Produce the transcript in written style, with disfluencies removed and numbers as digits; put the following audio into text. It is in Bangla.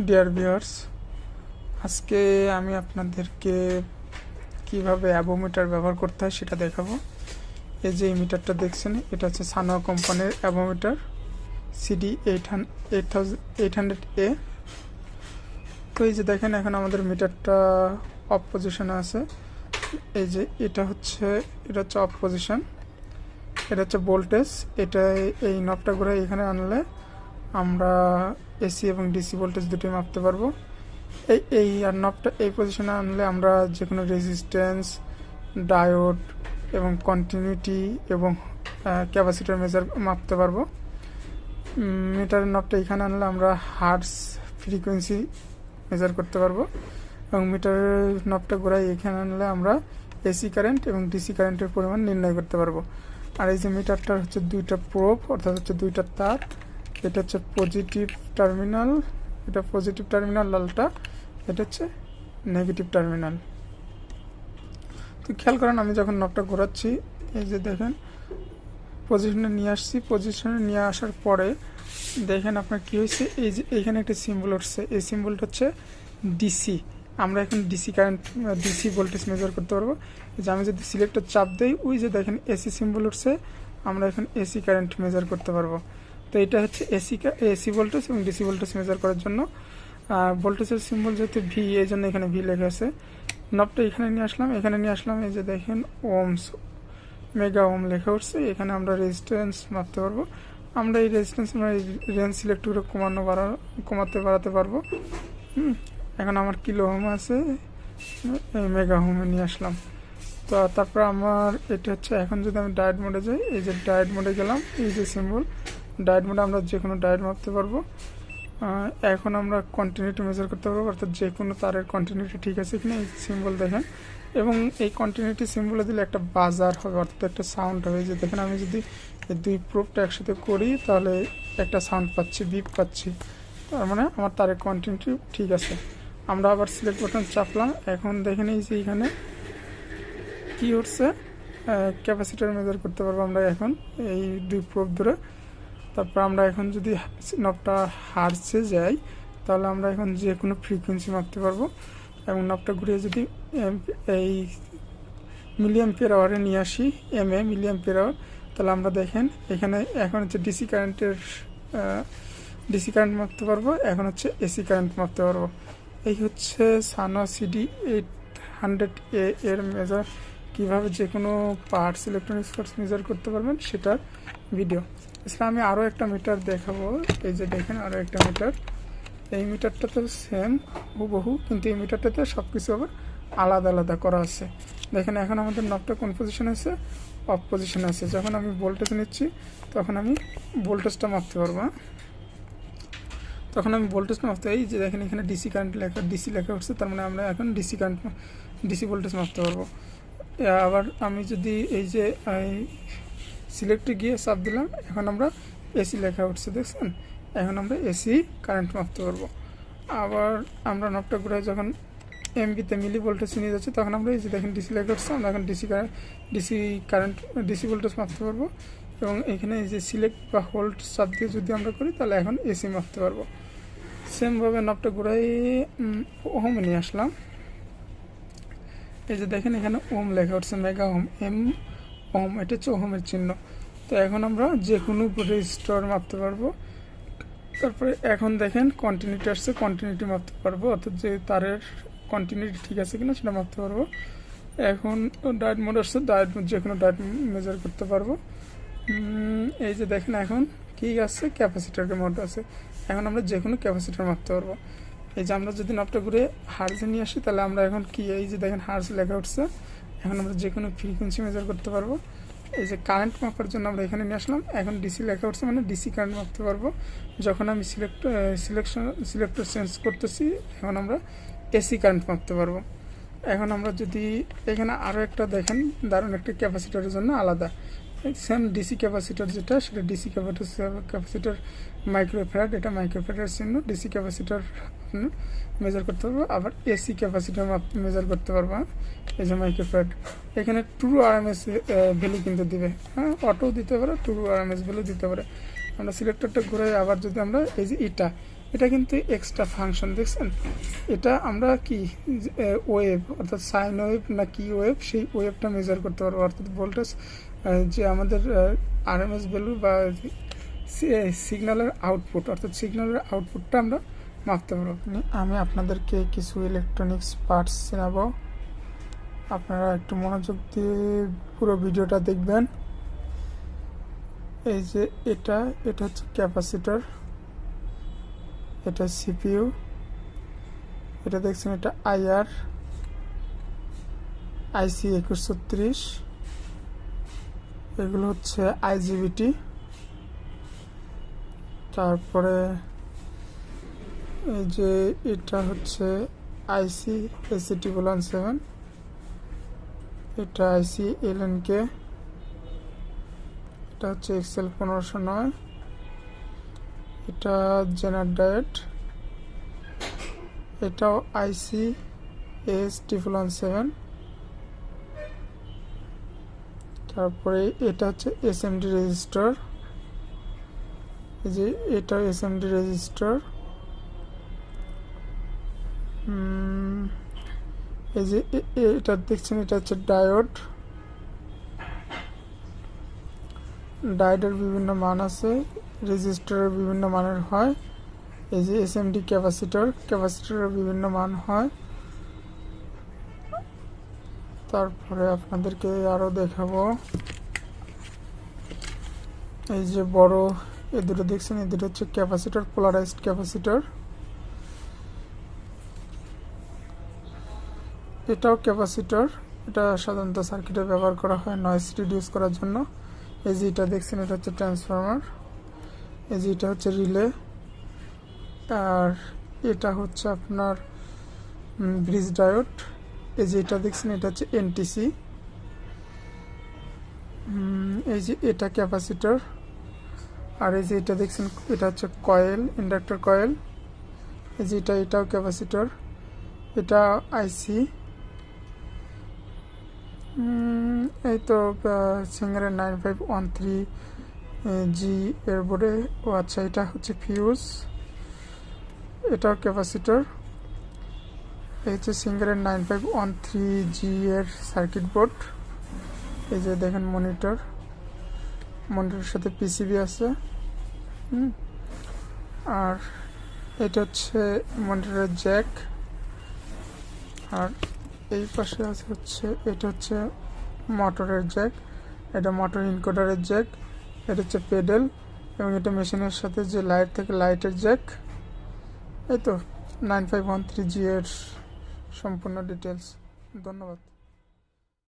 ডিয়ার ভিউয়ার্স, আজকে আমি আপনাদেরকে কিভাবে অ্যাভোমিটার ব্যবহার করতে হয় সেটা দেখাবো। এই যে মিটারটা দেখছেন, এটা হচ্ছে সানোয়া কোম্পানির অ্যাভোমিটার সিডি 800A। তো এই যে দেখেন, এখন আমাদের মিটারটা অফ পজিশনে আছে। এই যে এটা হচ্ছে অফ পজিশন, এটা হচ্ছে ভোল্টেজ। এটা এই নবটা ঘুরে এখানে আনলে আমরা এসি এবং ডিসি ভোল্টেজ দুটোই মাপতে পারবো। এই আর নবটা এই পজিশনে আনলে আমরা যে কোনো রেজিস্ট্যান্স, ডায়োড এবং কন্টিনিউটি এবং ক্যাপাসিটর মেজার মাপতে পারবো। মিটারের নবটা এখানে আনলে আমরা হার্টস ফ্রিকোয়েন্সি মেজার করতে পারবো, এবং মিটারের নবটা ঘোরাই এখানে আনলে আমরা এসি কারেন্ট এবং ডিসি কারেন্টের পরিমাণ নির্ণয় করতে পারবো। আর এই যে মিটারটার হচ্ছে দুইটা প্রোব, অর্থাৎ হচ্ছে দুইটা তার। এটা হচ্ছে পজিটিভ টার্মিনাল, এটা পজিটিভ টার্মিনাল লালটা, এটা হচ্ছে নেগেটিভ টার্মিনাল। তো খেয়াল করেন, আমি যখন নবটা ঘোরাচ্ছি, এই যে দেখেন পজিশনে নিয়ে আসছি। পজিশনে নিয়ে আসার পরে দেখেন আপনার কী হয়েছে, এই যে এইখানে একটা সিম্বল উঠছে। এই সিম্বলটা হচ্ছে ডিসি। আমরা এখন DC current, DC voltage measure করতে পারবো। যে আমি যদি সিলেক্টর চাপ দেই, ওই যে দেখেন এসি সিম্বল উঠছে, আমরা এখন এসি কারেন্ট মেজার করতে পারবো। তো এটা হচ্ছে এসি ভোল্টেজ এবং ডিসি ভোল্টেজ মেজার করার জন্য। ভোল্টেজের সিম্বল যেহেতু ভি, এই জন্য এখানে ভি লেখা আছে। নবটা এখানে নিয়ে আসলাম, এই যে দেখেন ওমস, মেগা ওম লেখা উঠছে। এখানে আমরা রেজিস্ট্যান্স মাপতে পারবো। আমরা এই রেজিস্ট্যান্স রেঞ্জ সিলেক্ট করে কমাতে বাড়াতে পারবো। এখন আমার কিলো হোম আছে, এই মেগা হোমে নিয়ে আসলাম। তো তারপর আমার এটা হচ্ছে, এখন যদি আমি ডায়েট মোডে যাই, এই যে ডায়েট মোডে গেলাম, এই যে সিম্বল ডায়েট মোডে আমরা যে কোনো ডায়েট মাপতে পারবো। এখন আমরা কন্টিনিউটি মেজার করতে পারবো, অর্থাৎ যে কোনো তারের কন্টিনিউটি ঠিক আছে কিনা, এই সিম্বল দেখেন। এবং এই কন্টিনিউটি সিম্বলে দিলে একটা বাজার হবে, অর্থাৎ একটা সাউন্ড হবে। যে দেখেন, আমি যদি এই দুই প্রোবটা একসাথে করি তাহলে একটা সাউন্ড পাচ্ছি, বিপ পাচ্ছি, তার মানে আমার তারের কন্টিনিউটি ঠিক আছে। আমরা আবার সিলেক্ট বাটন চাপলাম। এখন দেখেন এই যে এখানে কি হচ্ছে, ক্যাপাসিটার মেজার করতে পারবো আমরা এখন এই দুই প্রোব ধরে। তারপর আমরা এখন যদি নবটা হার্টসে যাই, তাহলে আমরা এখন যে কোনো ফ্রিকোয়েন্সি মাপতে পারবো। এবং নবটা ঘুরিয়ে যদি এই মিলিঅ্যাম্পিয়ার আওয়ারে নিয়ে আসি, মিলিঅ্যাম্পিয়ার আওয়ার, তাহলে আমরা দেখেন এখানে এখন হচ্ছে ডিসি কারেন্ট মাপতে পারবো, এখন হচ্ছে এসি কারেন্ট মাপতে পারবো। এই হচ্ছে সানোয়া সিডি 800A এর মেজার, কীভাবে যে কোনো পার্টস, ইলেকট্রনিক্স পার্টস মেজার করতে পারবেন সেটার ভিডিও। এছাড়া আমি আরও একটা মিটার দেখাবো। এই যে দেখেন আরও একটা মিটার। এই মিটারটা তো সেম হুবহু, কিন্তু এই মিটারটাতে সব কিছু আবার আলাদা আলাদা করা আছে। দেখেন এখন আমাদের নবটা কোন পজিশনে আছে, অফ পজিশনে আছে। যখন আমি ভোল্টেজ নিচ্ছি তখন আমি ভোল্টেজটা মাপতে পারবো। তখন আমি ভোল্টেজটা মাপতে, এই যে দেখেন এখানে ডিসি কারেন্ট লেখা, ডিসি লেখা উঠছে, তার মানে আমরা এখন ডিসি ভোল্টেজ মাপতে পারবো। আবার আমি যদি এই যে সিলেক্টে গিয়ে চাপ দিলাম, এখন আমরা এসি লেখা উঠছে, দেখছেন, এখন আমরা এসি কারেন্ট মাপতে পারবো। আবার আমরা নবটা ঘুরে যখন এমবিতে মিলি ভোল্টেজ নিয়ে যাচ্ছে, তখন আমরা এই যে দেখেন ডিসি লেখা উঠছে, আমরা এখন ডিসি ভোল্টেজ মাপতে পারবো। এবং এখানে এই যে সিলেক্ট বা হোল্ড চাপ দিয়ে যদি আমরা করি, তাহলে এখন এসি মাপতে পারবো। সেমভাবে নবটা ঘুরাই ওহমে নিয়ে আসলাম। এই যে দেখেন এখানে ওম লেখা উঠছে, মেগা ওম, ওম, এটা হচ্ছে ওহমের চিহ্ন। তো এখন আমরা যে কোনো রেজিস্টার মাপতে পারবো। তারপরে এখন দেখেন কন্টিনিউটি আসছে, কন্টিনিউটি মাপতে পারবো, অর্থাৎ যে তারের কন্টিনিউটি ঠিক আছে কিনা সেটা মাপতে পারবো। এখন ডায়েট মোড আসছে, ডায়েট মোড যে কোনো ডায়েট মেজার করতে পারবো। এই যে দেখেন এখন কি আছে, ক্যাপাসিটারের মোড আছে, এখন আমরা যে কোনো ক্যাপাসিটার মাপতে পারবো। এই যে আমরা যদি নবটা ঘুরে হার্জে নিয়ে আসি, তাহলে আমরা এখন কি, এই যে দেখেন হার্জ লেখা উঠছে, এখন আমরা যে কোনো ফ্রিকোয়েন্সি মেজার করতে পারবো। এই যে কারেন্ট মাপার জন্য আমরা এখানে নিয়ে আসলাম, এখন ডিসি লেখা উঠছে, মানে ডিসি কারেন্ট মাপতে পারবো। যখন আমি সিলেক্টর চেঞ্জ করতেছি, এখন আমরা এসি কারেন্ট মাপতে পারবো। এখন আমরা যদি এখানে আরও একটা দেখেন, দারুণ একটা ক্যাপাসিটারের জন্য আলাদা সেম ডিসি ক্যাপাসিটার, যেটা সেটা ডিসি ক্যাপাসিটার মাইক্রোফ্যারাড, এটা মাইক্রোফ্যারাডের চিহ্ন। ডিসি ক্যাপাসিটার মেজার করতে পারবো, আবার এসি ক্যাপাসিটার মেজার করতে পারবো। এই যে মাইক্রোফ্যারাড, এখানে ট্রু আরএমএস ভ্যালু কিন্তু দিবে, অটো দিতে পারে, ট্রু আরএমএস ভ্যালু দিতে পারে। আমরা সিলেক্টরটা ঘুরে আবার যদি আমরা এই যে এটা কিন্তু এক্সট্রা ফাংশন, দেখছেন? এটা আমরা কি ওয়েভ অর্থাৎ সাইন ওয়েভ না কি ওয়েভ, সেই ওয়েভটা মেজার করতে পারবো, অর্থাৎ ভোল্টেজ যে আমাদের আরএমএস ভ্যালু বা সিগন্যালের আউটপুট, অর্থাৎ সিগন্যালের আউটপুটটা আমরা মাপতে পারবো। আমি আপনাদেরকে কিছু ইলেকট্রনিক্স পার্টস চেনাবো, আপনারা একটু মনোযোগ দিয়ে পুরো ভিডিওটা দেখবেন। এই যে এটা হচ্ছে ক্যাপাসিটর, এটা সিপিইউ, এটা দেখছেন এটা আইআর আইসি 2136, এগুলো হচ্ছে আইজিবিটি। তারপরে এই যে এটা হচ্ছে আইসি AC717, এটা আইসি LNK, এটা হচ্ছে XL 1509, এটা জেনার ডায়েট, এটাও আইসি AS777। তারপরে এটা হচ্ছে এসএমডি রেজিস্টার, এই যে এটা এসএমডি রেজিস্টার। এই যে এটা দেখছেন এটা হচ্ছে ডায়োড, ডায়োডের বিভিন্ন মান আছে, রেজিস্টারের বিভিন্ন মানের হয়। এই যে এসএমডি ক্যাপাসিটরের বিভিন্ন মান হয়। তারপরে আপনাদেরকে আরো দেখাবো, এই যে বড় এই দুটো দেখছেন, এই দুটো হচ্ছে ক্যাপাসিটর, পোলারাইজড ক্যাপাসিটর। এটাও ক্যাপাসিটর, এটা সাধারণত সার্কিটে ব্যবহার করা হয় নয়েজ রিডিউস করার জন্য। এই যে এটা দেখছেন এটা হচ্ছে ট্রান্সফরমার, এই যে এটা হচ্ছে রিলে, আর এটা হচ্ছে আপনার ব্রিজ ডায়োড। এই যে এটা দেখছেন এটা হচ্ছে এনটিসি। এই যে এটা ক্যাপাসিটর, আর এই যে এটা দেখছেন এটা হচ্ছে কয়েল, ইন্ডাক্টর কয়েল। এই যে এটাও ক্যাপাসিটর, এটা আইসি। এই তো সিঙ্গারের 9513G এর বোর্ডে। ও আচ্ছা, এটা হচ্ছে ফিউজ, এটাও ক্যাপাসিটর। এই হচ্ছে সিঙ্গারের 9513G এর সার্কিট বোর্ড। এই যে দেখেন মনিটরের সাথে পিসিবি আছে। আর এটা হচ্ছে মনিটরের জ্যাক, আর এই পাশে আছে হচ্ছে এটা হচ্ছে মোটরের জ্যাক, এটা মোটর ইনকোডারের জ্যাক, এটা হচ্ছে পেডেল, এবং এটা মেশিনের সাথে যে লাইট থাকে লাইটের জ্যাক। এই তো 9513G এর সম্পূর্ণ ডিটেলস। ধন্যবাদ।